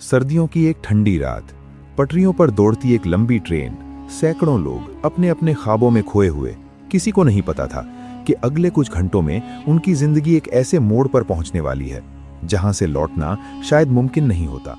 सर्दियों की एक ठंडी रात, पटरियों पर दौड़ती एक लंबी ट्रेन, सैकड़ों लोग अपने अपने ख्वाबों में खोए हुए। किसी को नहीं पता था कि अगले कुछ घंटों में उनकी जिंदगी एक ऐसे मोड़ पर पहुंचने वाली है जहां से लौटना शायद मुमकिन नहीं होता।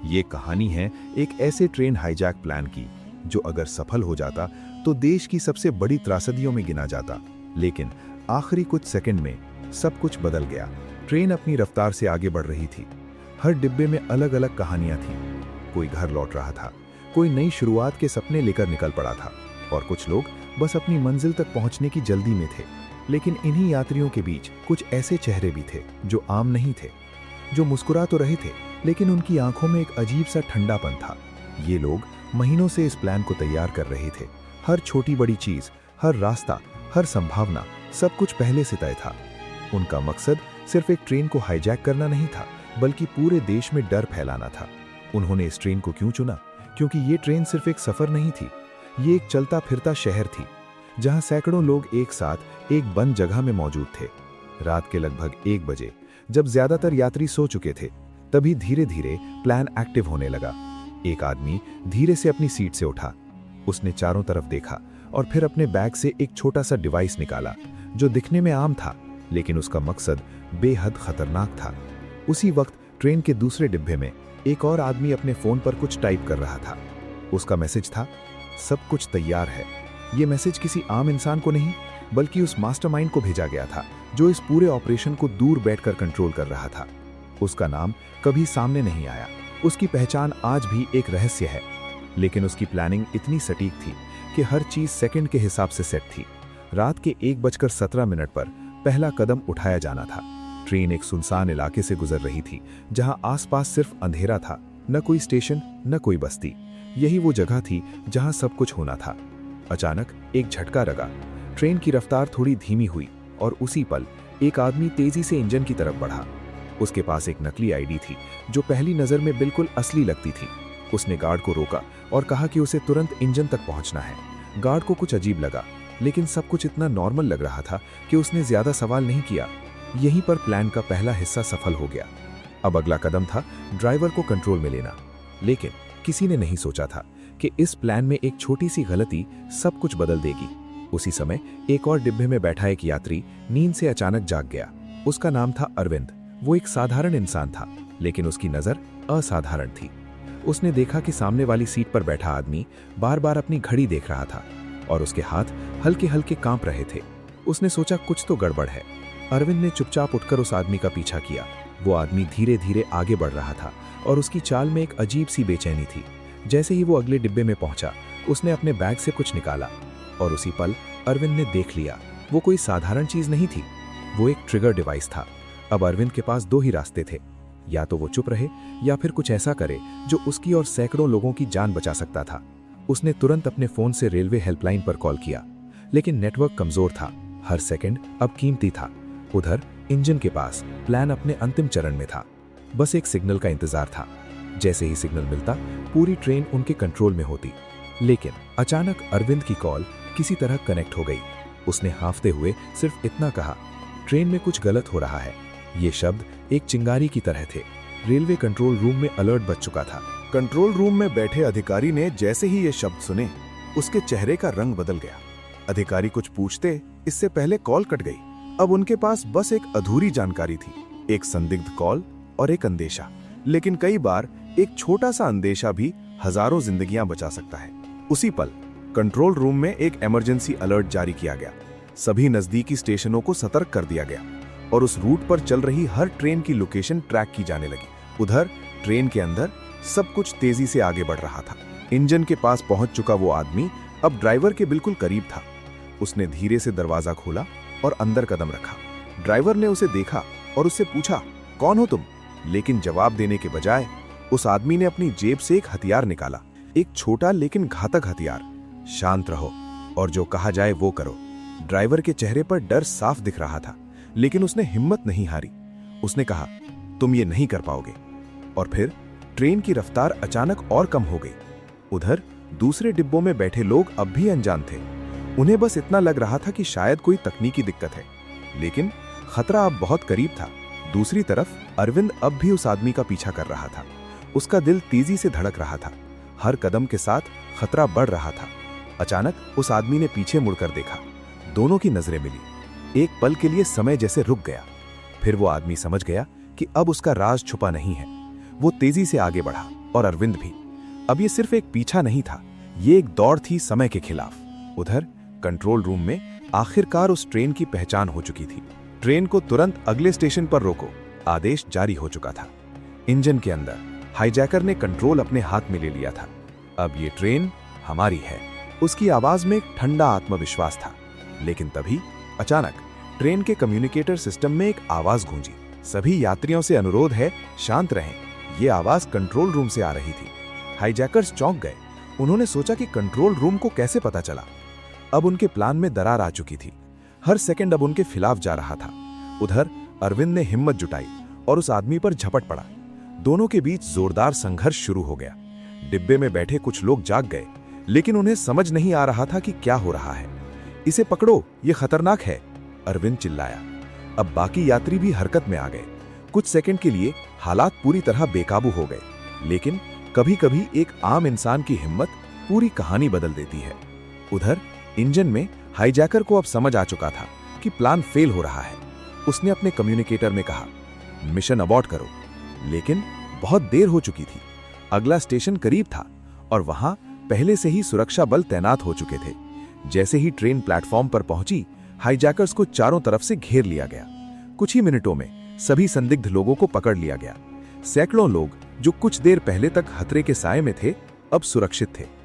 ये कहानी है एक ऐसे ट्रेन हाईजैक प्लान की जो अगर सफल हो जाता तो देश की सबसे बड़ी त्रासदियों में गिना जाता। लेकिन आखिरी कुछ सेकंड में सब कुछ बदल गया। ट्रेन अपनी रफ्तार से आगे बढ़ रही थी। हर डिब्बे में अलग अलग कहानियां थीं। कोई घर लौट रहा था, कोई नई शुरुआत के सपने लेकर निकल पड़ा था और कुछ लोग बस अपनी मंजिल तक पहुंचने की जल्दी में थे। लेकिन इन्हीं यात्रियों के बीच कुछ ऐसे चेहरे भी थे जो आम नहीं थे, जो मुस्कुरा तो रहे थे लेकिन उनकी आंखों में एक अजीब सा ठंडापन था। ये लोग महीनों से इस प्लान को तैयार कर रहे थे। हर छोटी बड़ी चीज, हर रास्ता, हर संभावना, सब कुछ पहले से तय था। उनका मकसद सिर्फ एक ट्रेन को हाईजैक करना नहीं था, बल्कि पूरे देश में डर फैलाना था। उन्होंने इस ट्रेन को क्यों चुना? क्योंकि ये ट्रेन सिर्फ एक सफर नहीं थी, ये एक चलता फिरता शहर थी जहां सैकड़ों लोग एक साथ एक बंद जगह में मौजूद थे। रात के लगभग 1 बजे जब ज्यादातर यात्री सो चुके थे, तभी धीरे धीरे प्लान एक्टिव होने लगा। एक आदमी धीरे से अपनी सीट से उठा। उसने चारों तरफ देखा और फिर अपने बैग से एक छोटा सा डिवाइस निकाला जो दिखने में आम था, लेकिन उसका मकसद बेहद खतरनाक था। उसी वक्त ट्रेन के दूसरे डिब्बे में एक और आदमी अपने फोन पर कुछ टाइप कर रहा था। उसका मैसेज था, सब कुछ तैयार है। यह मैसेज किसी आम इंसान को नहीं, बल्कि उस मास्टरमाइंड को भेजा गया था जो इस पूरे ऑपरेशन को दूर बैठकर कंट्रोल कर रहा था। उसका नाम कभी सामने नहीं आया, उसकी पहचान आज भी एक रहस्य है, लेकिन उसकी प्लानिंग इतनी सटीक थी कि हर चीज सेकंड के हिसाब से सेट थी। रात के 1:17 पर पहला कदम उठाया जाना था। ट्रेन एक सुनसान इलाके से गुजर रही थी जहां आसपास सिर्फ अंधेरा था, न कोई स्टेशन, न कोई बस्ती। यही वो जगह थी जहां सब कुछ होना था। अचानक एक झटका लगा। ट्रेन की रफ्तार थोड़ी धीमी हुई और उसी पल एक आदमी तेजी से इंजन की तरफ बढ़ा। उसके पास एक नकली आईडी थी जो पहली नजर में बिल्कुल असली लगती थी। उसने गार्ड को रोका और कहा कि उसे तुरंत इंजन तक पहुंचना है। गार्ड को कुछ अजीब लगा, लेकिन सब कुछ इतना नॉर्मल लग रहा था कि उसने ज्यादा सवाल नहीं किया। यहीं पर प्लान का पहला हिस्सा सफल हो गया। अब अगला कदम था ड्राइवर को कंट्रोल में लेना। लेकिन किसी ने नहीं सोचा था कि इस प्लान में एक छोटी सी गलती सब कुछ बदल देगी। उसी समय एक और डिब्बे में बैठा एक यात्री नींद से अचानक जाग गया। उसका नाम था अरविंद। वो एक साधारण इंसान था, लेकिन उसकी नजर असाधारण थी। उसने देखा कि सामने वाली सीट पर बैठा आदमी बार बार अपनी घड़ी देख रहा था और उसके हाथ हल्के हल्के कांप रहे थे। उसने सोचा कुछ तो गड़बड़ है। अरविंद ने चुपचाप उठकर उस आदमी का पीछा किया। वो आदमी धीरे धीरे आगे बढ़ रहा था और उसकी चाल में एक अजीब सी बेचैनी थी। जैसे ही वो अगले डिब्बे में पहुंचा, उसने अपने बैग से कुछ निकाला और उसी पल अरविंद ने देख लिया। वो कोई साधारण चीज नहीं थी, वो एक ट्रिगर डिवाइस था। अब अरविंद के पास 2 ही रास्ते थे, या तो वो चुप रहे या फिर कुछ ऐसा करे जो उसकी और सैकड़ों लोगों की जान बचा सकता था। उसने तुरंत अपने फोन से रेलवे हेल्पलाइन पर कॉल किया, लेकिन नेटवर्क कमजोर था। हर सेकंड अब कीमती था। उधर इंजन के पास प्लान अपने अंतिम चरण में था। बस एक सिग्नल का इंतजार था। जैसे ही सिग्नल मिलता, पूरी ट्रेन उनके कंट्रोल में होती। लेकिन अचानक अरविंद की कॉल किसी तरह कनेक्ट हो गई। उसने हांफते हुए सिर्फ इतना कहा, ट्रेन में कुछ गलत हो रहा है। ये शब्द एक चिंगारी की तरह थे। रेलवे कंट्रोल रूम में अलर्ट बज चुका था। कंट्रोल रूम में बैठे अधिकारी ने जैसे ही ये शब्द सुने, उसके चेहरे का रंग बदल गया। अधिकारी कुछ पूछते इससे पहले कॉल कट गई। अब उनके पास बस एक अधूरी जानकारी थी, एक संदिग्ध कॉल और एक अंदेशा। लेकिन कई बार एक छोटा सा अंदेशा भी हजारों जिंदगियां बचा सकता है। उसी पल कंट्रोल रूम में एक इमरजेंसी अलर्ट जारी किया गया। सभी नजदीकी स्टेशनों को सतर्क कर दिया गया और उस रूट पर चल रही हर ट्रेन की लोकेशन ट्रैक की जाने लगी। उधर ट्रेन के अंदर सब कुछ तेजी से आगे बढ़ रहा था। इंजन के पास पहुंच चुका वो आदमी अब ड्राइवर के बिल्कुल करीब था। उसने धीरे से दरवाजा खोला और अंदर कदम रखा। ड्राइवर ने उसे देखा और उससे पूछा, कौन हो तुम? लेकिन जवाब देने के बजाय उस आदमी ने अपनी जेब से एक हथियार निकाला, एक छोटा लेकिन घातक हथियार। शांत रहो और जो कहा जाए वो करो। ड्राइवर के चेहरे पर डर साफ दिख रहा था, लेकिन उसने हिम्मत नहीं हारी। उसने कहा, तुम ये नहीं कर पाओगे। और फिर ट्रेन की रफ्तार अचानक और कम हो गई। उधर दूसरे डिब्बों में बैठे लोग अब भी अनजान थे। उन्हें बस इतना लग रहा था कि शायद कोई तकनीकी दिक्कत है, लेकिन खतरा अब बहुत करीब था। दूसरी तरफ अरविंद अब भी उस आदमी का पीछा कर रहा था। उसका दिल तेजी से धड़क रहा था। हर कदम के साथ खतरा बढ़ रहा था। अचानक उस आदमी ने पीछे मुड़कर देखा। दोनों की नजरें मिली। एक पल के लिए समय जैसे रुक गया। फिर वो आदमी समझ गया कि अब उसका राज छुपा नहीं है। वो तेजी से आगे बढ़ा और अरविंद भी। अब ये सिर्फ एक पीछा नहीं था, ये एक दौड़ थी समय के खिलाफ। उधर कंट्रोल रूम में आखिरकार उस ट्रेन की पहचान हो चुकी थी। ट्रेन को तुरंत अगले स्टेशन पर रोको, आदेश जारी हो चुका था। इंजन के अंदर हाईजैकर ने कंट्रोल अपने हाथ में ले लिया था। अब ये ट्रेन हमारी है। उसकी आवाज में एक ठंडा आत्मविश्वास था। लेकिन तभी अचानक ट्रेन के कम्युनिकेटर सिस्टम में एक आवाज गूंजी। सभी यात्रियों से अनुरोध है, शांत रहें। ये आवाज कंट्रोल रूम से आ रही थी। हाईजैकर्स चौंक गए। उन्होंने सोचा कि कंट्रोल रूम को कैसे पता चला। अब उनके प्लान में दरार आ चुकी थी। हर सेकंड अब उनके खिलाफ जा रहा था। उधर अरविंद ने हिम्मत जुटाई और उस आदमी पर झपट पड़ा। दोनों के बीच जोरदार संघर्ष शुरू हो गया। डिब्बे में बैठे कुछ लोग जाग गए, लेकिन उन्हें समझ नहीं आ रहा था कि क्या हो रहा है। इसे पकड़ो, ये खतरनाक है, अरविंद चिल्लाया। अब बाकी यात्री भी हरकत में आ गए। कुछ सेकंड के लिए हालात पूरी तरह बेकाबू हो गए, लेकिन कभी-कभी एक आम इंसान की हिम्मत पूरी कहानी बदल देती है। उधर इंजन में हाईजैकर को अब समझ आ चुका था कि प्लान फेल हो रहा है। उसने अपने कम्युनिकेटर में कहा, मिशन अबॉर्ट करो। लेकिन बहुत देर हो चुकी थी। अगला स्टेशन करीब था और वहां पहले से ही सुरक्षा बल तैनात हो चुके थे। जैसे ही ट्रेन प्लेटफॉर्म पर पहुंची, हाईजैकर्स को चारों तरफ से घेर लिया गया। कुछ ही मिनटों में सभी संदिग्ध लोगों को पकड़ लिया गया। सैकड़ों लोग जो कुछ देर पहले तक खतरे के साए में थे, अब सुरक्षित थे।